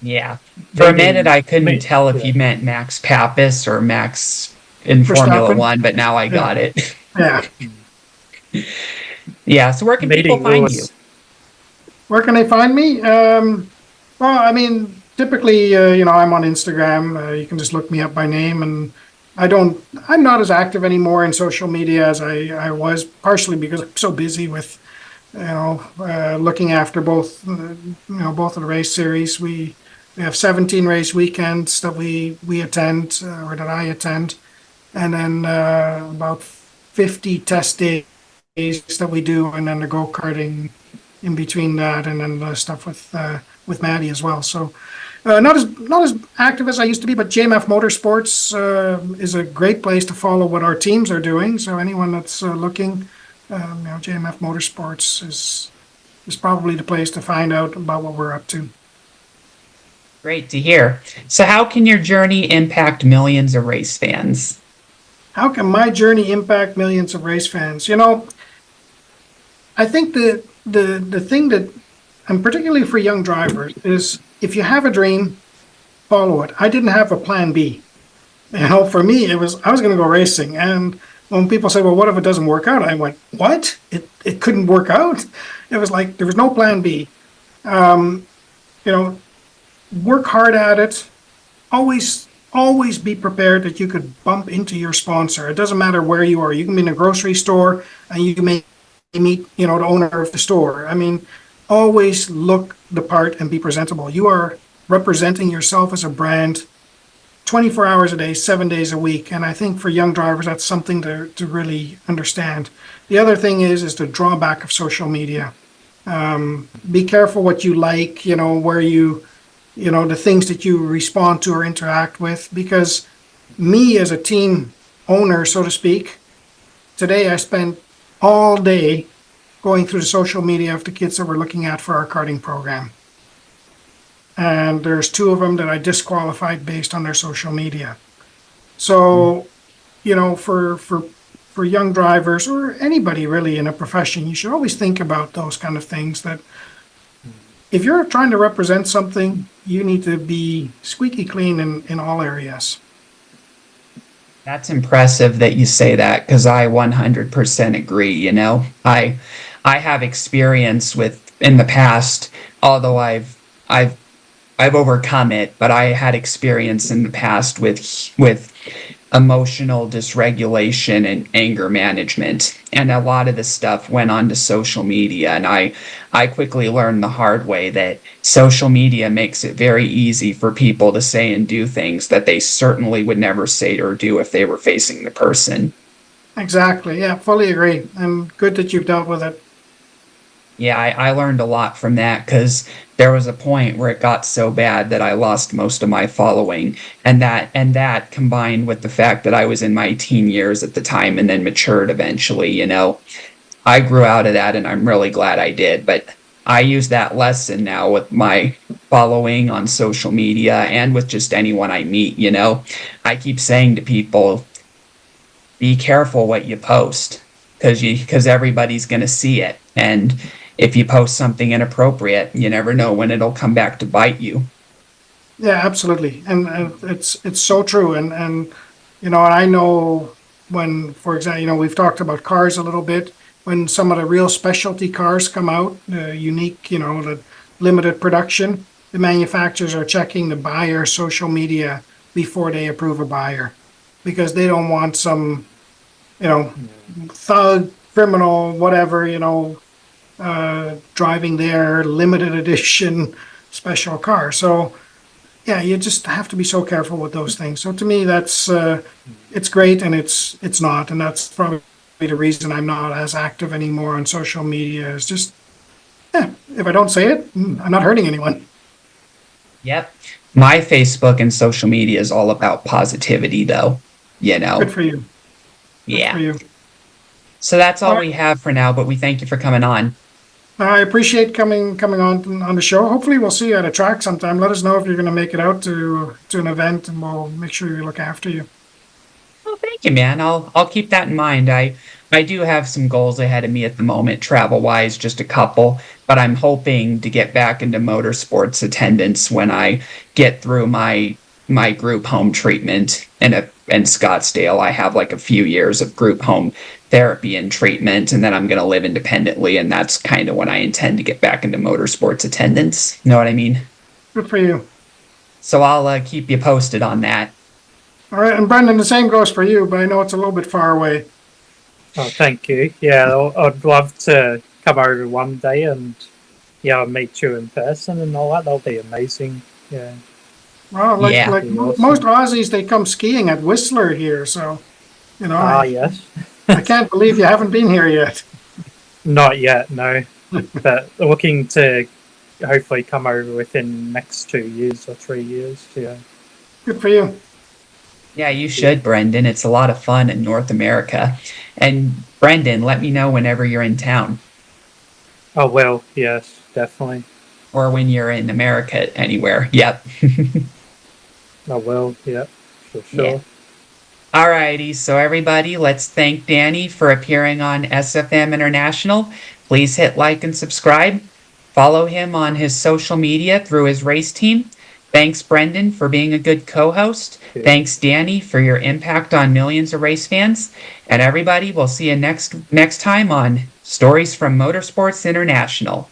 Yeah. For a minute, Maybe, I couldn't may, tell if yeah, you meant Max Papis or Max in Formula Verstappen. One, but now I Yeah, got it. yeah. Yeah. So where can people Maybe find you? Lewis. Where can they find me? Well, I mean, typically, I'm on Instagram. You can just look me up by name, and I'm not as active anymore in social media as I was, partially because I'm so busy with, looking after both of the race series. We have 17 race weekends that we attend, or that I attend, and then about 50 test days that we do, and then the go-karting in between that, and then the stuff with Maddie as well. So not as active as I used to be, but JMF Motorsports is a great place to follow what our teams are doing. So anyone that's looking, JMF Motorsports is probably the place to find out about what we're up to. Great to hear. So how can your journey impact millions of race fans? How can my journey impact millions of race fans? I think the thing that, and particularly for young drivers, is if you have a dream, follow it. I didn't have a plan B. For me, I was going to go racing, and when people say, "Well, what if it doesn't work out?" I went, "What? It couldn't work out?" It was like there was no plan B. Um, you know, Work hard at it. Always be prepared that you could bump into your sponsor. It doesn't matter where you are. You can be in a grocery store and you may meet, the owner of the store. I mean, always look the part and be presentable. You are representing yourself as a brand 24 hours a day, 7 days a week. And I think for young drivers, that's something to really understand. The other thing is the drawback of social media. Be careful what you like, where the things that you respond to or interact with, because me as a team owner, so to speak, today I spent all day going through the social media of the kids that we're looking at for our karting program. And there's two of them that I disqualified based on their social media. So, for young drivers or anybody really in a profession, you should always think about those kind of things, that if you're trying to represent something, you need to be squeaky clean in all areas. That's impressive that you say that because I 100% agree, I have experience with in the past, although I've overcome it, but I had experience in the past with emotional dysregulation and anger management, and a lot of the stuff went onto social media, and I quickly learned the hard way that social media makes it very easy for people to say and do things that they certainly would never say or do if they were facing the person. Exactly. Yeah, fully agree. And good that you've dealt with it. Yeah, I learned a lot from that because there was a point where it got so bad that I lost most of my following, and that combined with the fact that I was in my teen years at the time and then matured eventually, I grew out of that and I'm really glad I did. But I use that lesson now with my following on social media and with just anyone I meet. I keep saying to people, be careful what you post because everybody's going to see it, and if you post something inappropriate, you never know when it'll come back to bite you. Yeah, absolutely, and it's so true, and and I know when, for example, we've talked about cars a little bit. When some of the real specialty cars come out, unique, the limited production, the manufacturers are checking the buyer social media before they approve a buyer, because they don't want some, you know, Yeah. thug, criminal, whatever, driving their limited edition special car. So yeah, you just have to be so careful with those things. So to me, that's it's great, and it's not, and that's probably the reason I'm not as active anymore on social media. Is just, yeah, if I don't say it, I'm not hurting anyone. Yep. My Facebook and social media is all about positivity, though, you Good know? for you. Good for Yeah. you. So that's All all right. we have for now, but we thank you for coming on. I appreciate coming on the show. Hopefully, we'll see you at a track sometime. Let us know if you're going to make it out to an event, and we'll make sure we look after you. Well, thank you, man. I'll keep that in mind. I do have some goals ahead of me at the moment, travel wise, just a couple, but I'm hoping to get back into motorsports attendance when I get through my group home treatment in Scottsdale. I have like a few years of group home therapy and treatment, and then I'm gonna live independently, and that's kind of when I intend to get back into motorsports attendance. You know what I mean? Good for you. So I'll keep you posted on that. All right, and Brendan, the same goes for you, but I know it's a little bit far away. Oh, thank you. Yeah, I'd love to come over one day and yeah, meet you in person and all that. That'll be amazing. Yeah, Well, like Yeah. like be most awesome. Aussies, they come skiing at Whistler here, so Ah, I yes. I can't believe you haven't been here yet. Not yet, no. But looking to hopefully come over within next 2 years or 3 years. Yeah, Good for you. Yeah, you yeah. should, Brendan. It's a lot of fun in North America. And Brendan, let me know whenever you're in town Oh well, yes, definitely. or when you're in America anywhere. Yep. Oh well, yeah, for Yeah. sure. Alrighty. So everybody, let's thank Danny for appearing on SFM International. Please hit like and subscribe. Follow him on his social media through his race team. Thanks, Brendan, for being a good co-host. Yeah. Thanks, Danny, for your impact on millions of race fans. And everybody, we'll see you next time on Stories from Motorsports International.